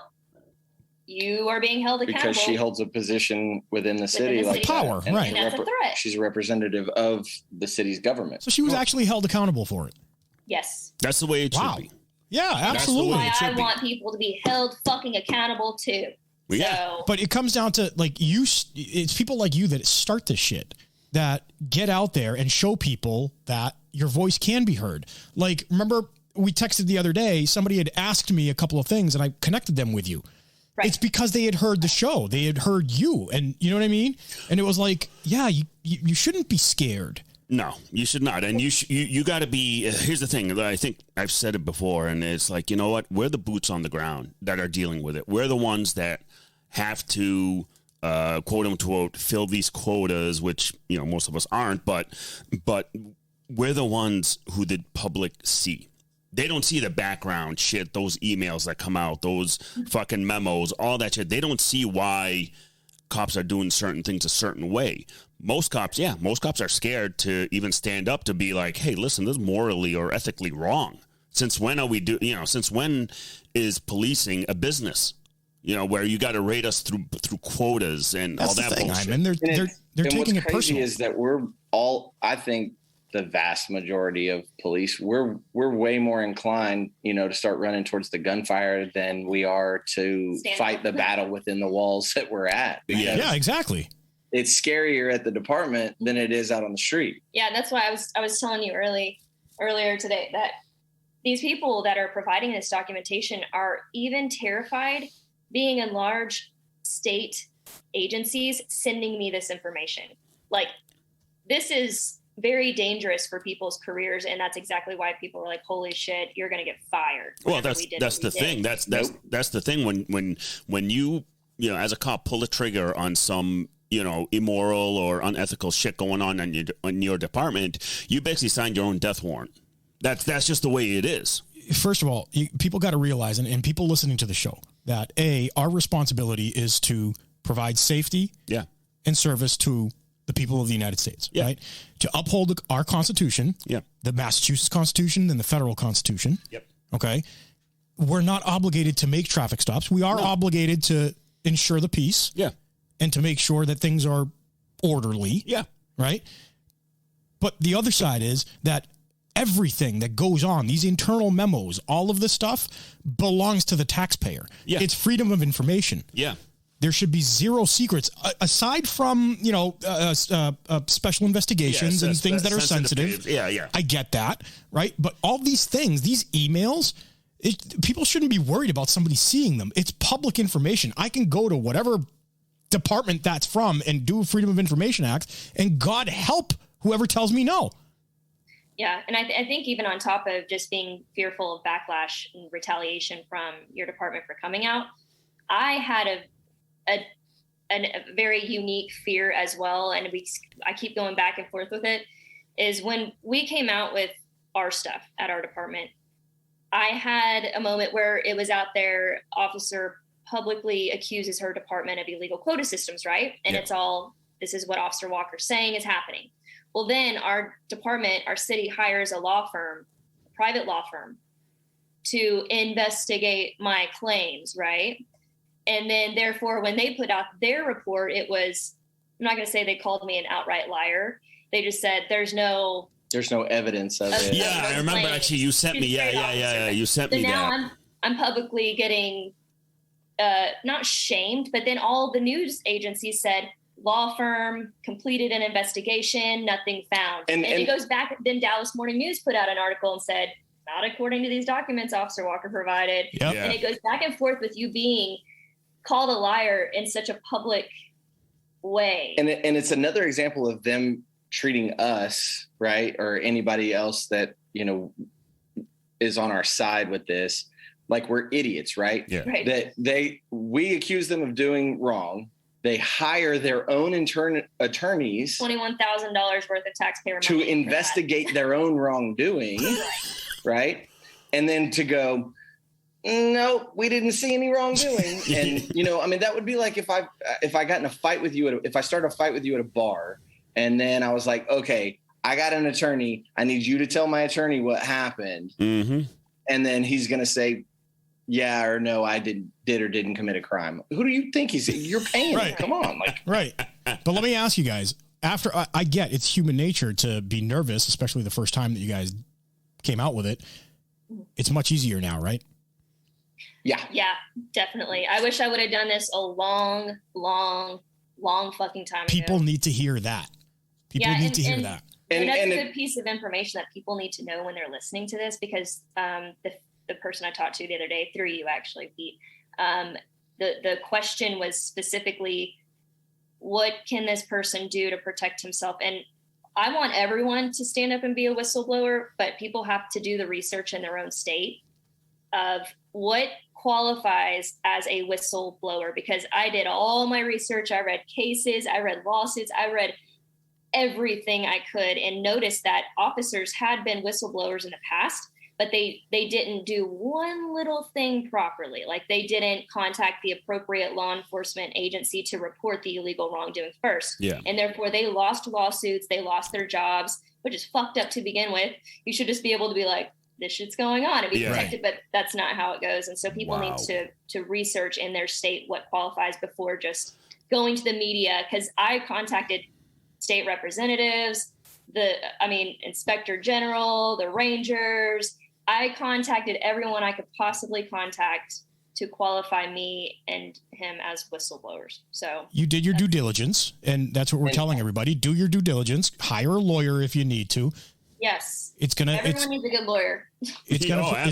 You are being held accountable. Because she holds a position within the city. Like power, right. And that's a threat. She's a representative of the city's government. So she was actually held accountable for it. Yes. That's the way it should be. Yeah, absolutely. That's why I want people to be held fucking accountable too. Yeah. So. But it comes down to it's people like you that start this shit, that get out there and show people that your voice can be heard. Like, remember we texted the other day, somebody had asked me a couple of things and I connected them with you. Right. It's because they had heard the show. They had heard you. And you know what I mean? And it was like, yeah, you shouldn't be scared. No, you should not. And you got to be, here's the thing. I think I've said it before, and it's like, you know what? We're the boots on the ground that are dealing with it. We're the ones that have to, quote unquote, fill these quotas, which, most of us aren't, but we're the ones who the public see. They don't see the background shit, those emails that come out, those fucking memos, all that shit. They don't see why cops are doing certain things a certain way. Most cops are scared to even stand up to be like, hey, listen, this is morally or ethically wrong. Since when since when is policing a business? Where you got to rate us through quotas and that's all that bullshit. And they're taking it personal. What's crazy is that we're all, I think, the vast majority of police, we're way more inclined, to start running towards the gunfire than we are to fight the battle within the walls that we're at. Yeah, exactly. It's scarier at the department than it is out on the street. Yeah, that's why I was telling you earlier today that these people that are providing this documentation are even terrified being in large state agencies sending me this information. Like, this is very dangerous for people's careers, and that's exactly why people are like, holy shit, you're going to get fired. Well, that's the thing. That's the thing when you as a cop pull a trigger on some immoral or unethical shit going on in your department, you basically signed your own death warrant. That's just the way it is. First of all, people got to realize, and people listening to the show, that our responsibility is to provide safety and service to the people of the United States, right? To uphold our Constitution, the Massachusetts Constitution and the federal Constitution. Okay. We're not obligated to make traffic stops. We are obligated to ensure the peace. And to make sure that things are orderly. Right. But the other side is that everything that goes on, these internal memos, all of this stuff belongs to the taxpayer. It's freedom of information. There should be zero secrets aside from, special investigations and things that are sensitive. I get that. Right. But all these things, these emails, people shouldn't be worried about somebody seeing them. It's public information. I can go to whatever department that's from and do a Freedom of Information Act, and God help whoever tells me no. Yeah. And I think even on top of just being fearful of backlash and retaliation from your department for coming out, I had a very unique fear as well. And I keep going back and forth with it, is when we came out with our stuff at our department, I had a moment where it was out there, officer publicly accuses her department of illegal quota systems, right? And it's all this is what Officer Walker's saying is happening. Well, then our department, our city hires a law firm, a private law firm, to investigate my claims, right? And then therefore, when they put out their report, it was, I'm not going to say they called me an outright liar. They just said there's no evidence of it. Yeah, I remember actually you sent me. Yeah. You sent me now that. I'm publicly getting not shamed, but then all the news agencies said law firm completed an investigation, nothing found. And it goes back. Then Dallas Morning News put out an article and said, not according to these documents Officer Walker provided. Yep. And it goes back and forth with you being called a liar in such a public way. And it's another example of them treating us, right, or anybody else that, you know, is on our side with this, like we're idiots, right? Yeah. Right. That we accuse them of doing wrong. They hire their own attorneys, $21,000 worth of taxpayer money to investigate their own wrongdoing, right? And then to go, no, we didn't see any wrongdoing. And, you know, I mean, that would be like if I got in a fight with you, if I started a fight with you at a bar, and then I was like, okay, I got an attorney. I need you to tell my attorney what happened. Mm-hmm. And then he's going to say, yeah or no, I did or didn't commit a crime. Who do you think you're paying? Right. Come on. Like, Right. But let me ask you guys, after I get it's human nature to be nervous, especially the first time that you guys came out with it. It's much easier now, right? Yeah. Yeah, definitely. I wish I would have done this a long fucking time ago. People need to hear that. People need to hear that. And that's a good piece of information that people need to know when they're listening to this, because the person I talked to the other day, through you actually, Pete, the question was specifically, what can this person do to protect himself? And I want everyone to stand up and be a whistleblower, but people have to do the research in their own state of what qualifies as a whistleblower, because I did all my research. I read cases, I read lawsuits, I read everything I could, and noticed that officers had been whistleblowers in the past, but they didn't do one little thing properly. Like they didn't contact the appropriate law enforcement agency to report the illegal wrongdoing first. Yeah. And therefore they lost lawsuits, they lost their jobs, which is fucked up to begin with. You should just be able to be like, this shit's going on and be protected, but that's not how it goes. And so people need to research in their state what qualifies before just going to the media. Cause I contacted state representatives, Inspector General, the Rangers. I contacted everyone I could possibly contact to qualify me and him as whistleblowers. So you did your due diligence, and that's what we're telling everybody. Do your due diligence, hire a lawyer if you need to. Yes. Everyone needs a good lawyer. It's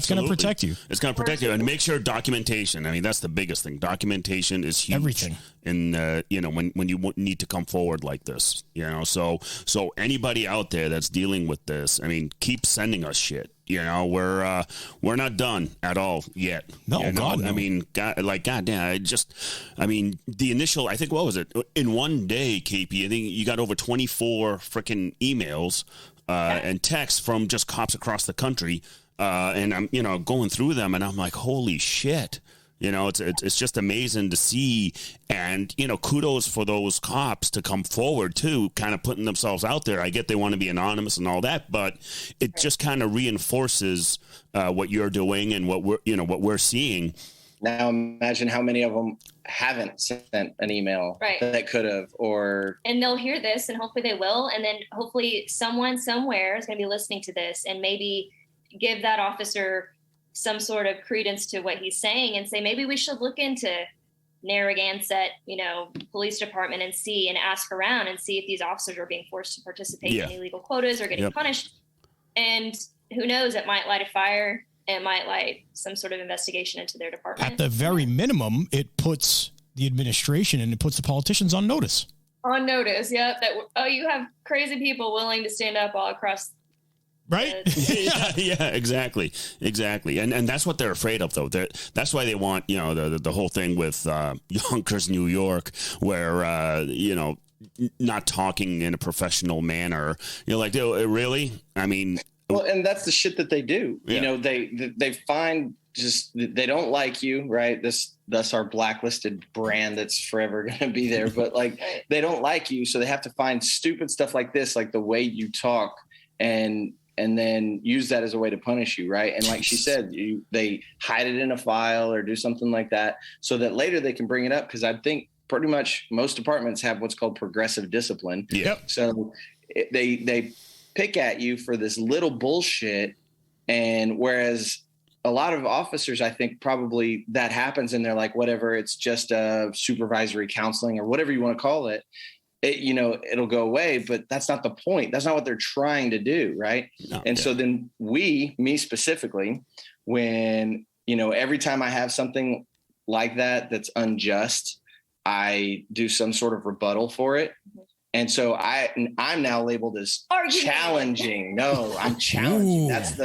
going to protect you. It's going to protect you, and make sure documentation. I mean, that's the biggest thing. Documentation is huge. Everything. And when you need to come forward like this, so anybody out there that's dealing with this, I mean, keep sending us shit. We're not done at all yet. No, God, no. I mean, goddamn, the initial, I think, what was it? In one day, KP, I think you got over 24 freaking emails and texts from just cops across the country. And I'm, going through them, and I'm like, holy shit. It's just amazing to see. And, kudos for those cops to come forward too, kind of putting themselves out there. I get they want to be anonymous and all that, but it just kind of reinforces what you're doing and what we're seeing. Now imagine how many of them haven't sent an email that could have, and they'll hear this, and hopefully they will. And then hopefully someone somewhere is going to be listening to this and maybe give that officer some sort of credence to what he's saying and say, maybe we should look into Narragansett, police department and ask around and see if these officers are being forced to participate in illegal quotas or getting punished. And who knows, it might light a fire. It might light some sort of investigation into their department. At the very minimum, it puts the administration and it puts the politicians on notice. On notice, yeah. You have crazy people willing to stand up all across. Right? Yeah, exactly. And that's what they're afraid of, though. That's why they want, the whole thing with Yonkers, New York, where, not talking in a professional manner. You're like, really? I mean... Well, and that's the shit that they do. Yeah. They find just, they don't like you, right? Thus our blacklisted brand that's forever going to be there. But like, they don't like you. So they have to find stupid stuff like this, like the way you talk, and then use that as a way to punish you. Right. And like she said, they hide it in a file or do something like that so that later they can bring it up. Cause I think pretty much most departments have what's called progressive discipline. Yep. So they pick at you for this little bullshit. And whereas a lot of officers, I think probably that happens and they're like, whatever, it's just a supervisory counseling or whatever you want to call it. It'll go away, but that's not the point. That's not what they're trying to do. Right. No, and so then me specifically, when, every time I have something like that's unjust, I do some sort of rebuttal for it. And so I'm now labeled as challenging. No, I'm challenging. Ooh. That's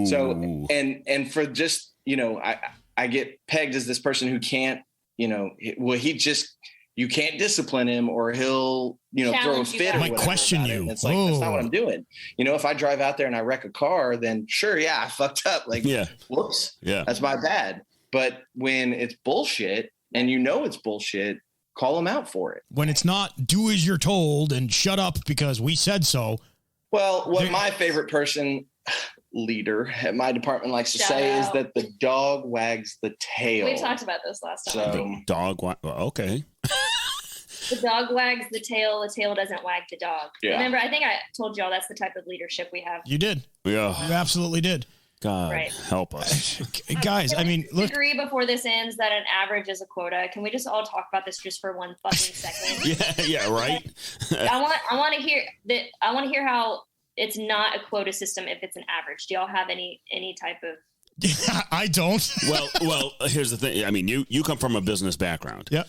so, and for just, I get pegged as this person who can't, you can't discipline him or he'll, throw a fit. I might question you. It's like, that's not what I'm doing. If I drive out there and I wreck a car, then sure. Yeah. I fucked up. Like, whoops. Yeah. That's my bad. But when it's bullshit and it's bullshit, call them out for it. When it's not, do as you're told and shut up because we said so. Well, what my favorite leader at my department likes to say is that the dog wags the tail. We talked about this last time. So, the dog, okay. The dog wags the tail doesn't wag the dog. Yeah. Remember, I think I told y'all that's the type of leadership we have. You did. Yeah. You absolutely did. God, right. Help us. Guys, I mean, look. Agree before this ends that an average is a quota. Can we just all talk about this just for one fucking second? yeah, right. I want to hear that. I want to hear how it's not a quota system if it's an average. Do y'all have any type of? I don't. well, here's the thing. I mean, you come from a business background. Yep.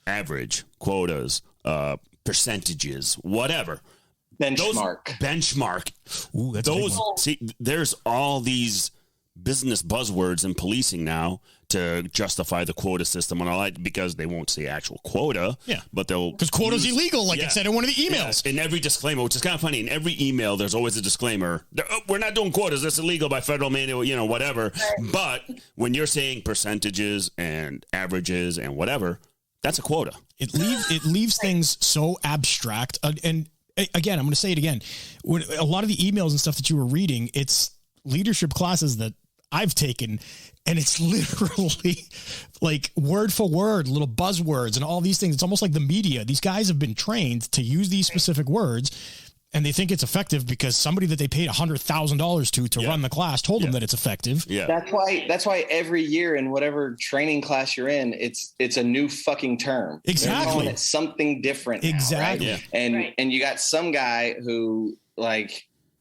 Average, quotas, percentages, whatever. Benchmark. Ooh, that's those. See, there's all these business buzzwords in policing now to justify the quota system and all that because they won't say actual quota. Yeah, but they'll because quota's illegal, like it said in one of the emails. In every disclaimer, which is kind of funny. In every email, there's always a disclaimer. We're not doing quotas. That's illegal by federal manual. Whatever. Right. But when you're saying percentages and averages and whatever, that's a quota. It leaves things so abstract and. Again, I'm going to say it again. When a lot of the emails and stuff that you were reading, it's leadership classes that I've taken, and it's literally like word for word, little buzzwords and all these things. It's almost like the media. These guys have been trained to use these specific words, and they think it's effective because somebody that they paid $100,000 to run the class told them that it's effective. Yeah, that's why every year in whatever training class you're in, it's a new fucking term. Exactly, they're calling it something different. Exactly, now, right? And you got some guy who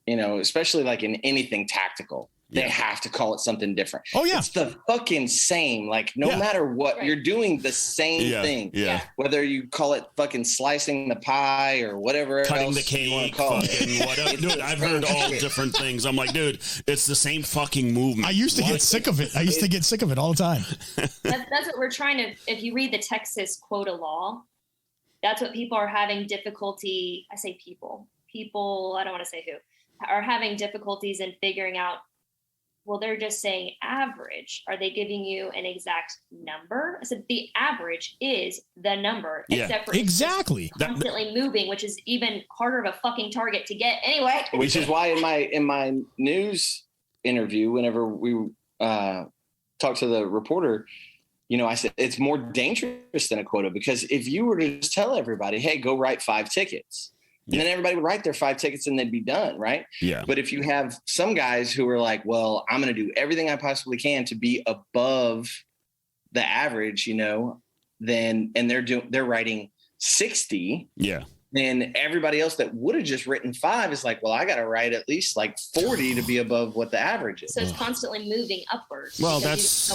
especially like in anything tactical. They have to call it something different. Oh, yeah. It's the fucking same. Like, no matter what, you're doing the same thing. Yeah. Whether you call it fucking slicing the pie or whatever cutting else the cake, you want to call it. Whatever. Dude, I've heard all different things. I'm like, dude, it's the same fucking movement. I used to get sick of it. I used to get sick of it all the time. That's what we're trying to, if you read the Texas quota law, that's what people are having difficulty. I say people, I don't want to say who, are having difficulties in figuring out. Well, they're just saying average. Are they giving you an exact number? I said the average is the number, except for exactly constantly moving, which is even harder of a fucking target to get anyway. Which is why in my news interview, whenever we talked to the reporter, I said it's more dangerous than a quota because if you were to just tell everybody, hey, go write 5 tickets. And then everybody would write their 5 tickets and they'd be done. Right. Yeah. But if you have some guys who are like, well, I'm going to do everything I possibly can to be above the average, then, and they're writing 60. Yeah. Then everybody else that would have just written 5 is like, well, I got to write at least like 40 to be above what the average is. So it's constantly moving upwards. Well, that's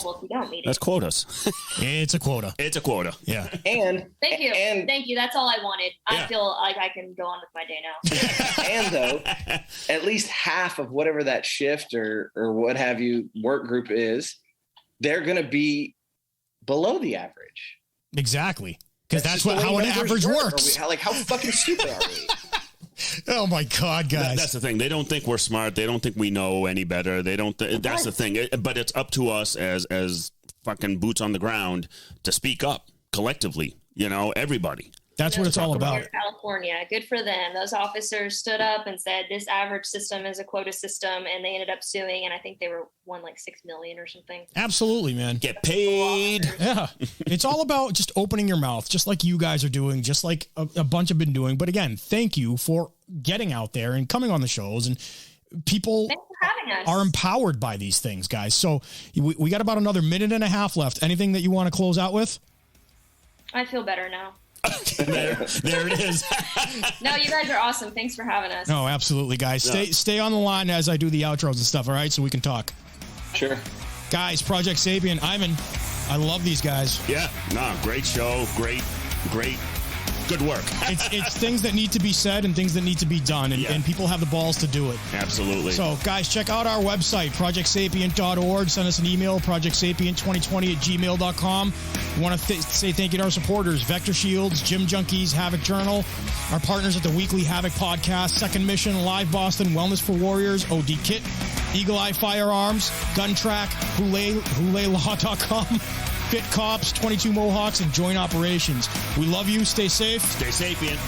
quotas. It's a quota. It's a quota. Yeah. And thank you. That's all I wanted. I feel like I can go on with my day now. And though, at least half of whatever that shift or what have you work group is, they're going to be below the average. Exactly. Because that's how an average works. How fucking stupid are we? Oh my God, guys. That's the thing. They don't think we're smart. They don't think we know any better. They don't. That's the thing. But it's up to us as fucking boots on the ground to speak up collectively. Everybody. That's what it's all about. California, good for them. Those officers stood up and said this average system is a quota system, and they ended up suing. And I think they won like $6 million or something. Absolutely, man. Get paid. Yeah, it's all about just opening your mouth, just like you guys are doing, just like a bunch have been doing. But again, thank you for getting out there and coming on the shows, and people are empowered by these things, guys. So we got about another minute and a half left. Anything that you want to close out with? I feel better now. there it is. No, you guys are awesome. Thanks for having us. No, absolutely, guys. Stay on the line as I do the outros and stuff, all right? So we can talk. Sure. Guys, Project Sapient, Ivan, I love these guys. Yeah, great show. Great. Good work. It's things that need to be said and things that need to be done, and people have the balls to do it. Absolutely. So, guys, check out our website, projectsapient.org. Send us an email, projectsapient2020@gmail.com. We want to say thank you to our supporters, Vector Shields, Gym Junkies, Havoc Journal, our partners at the Weekly Havoc Podcast, Second Mission, Live Boston, Wellness for Warriors, OD Kit, Eagle Eye Firearms, GunTrack, HoulayLaw.com, FITCOPS, 22 Mohawks, and Joint Operations. We love you. Stay safe. Stay sapient.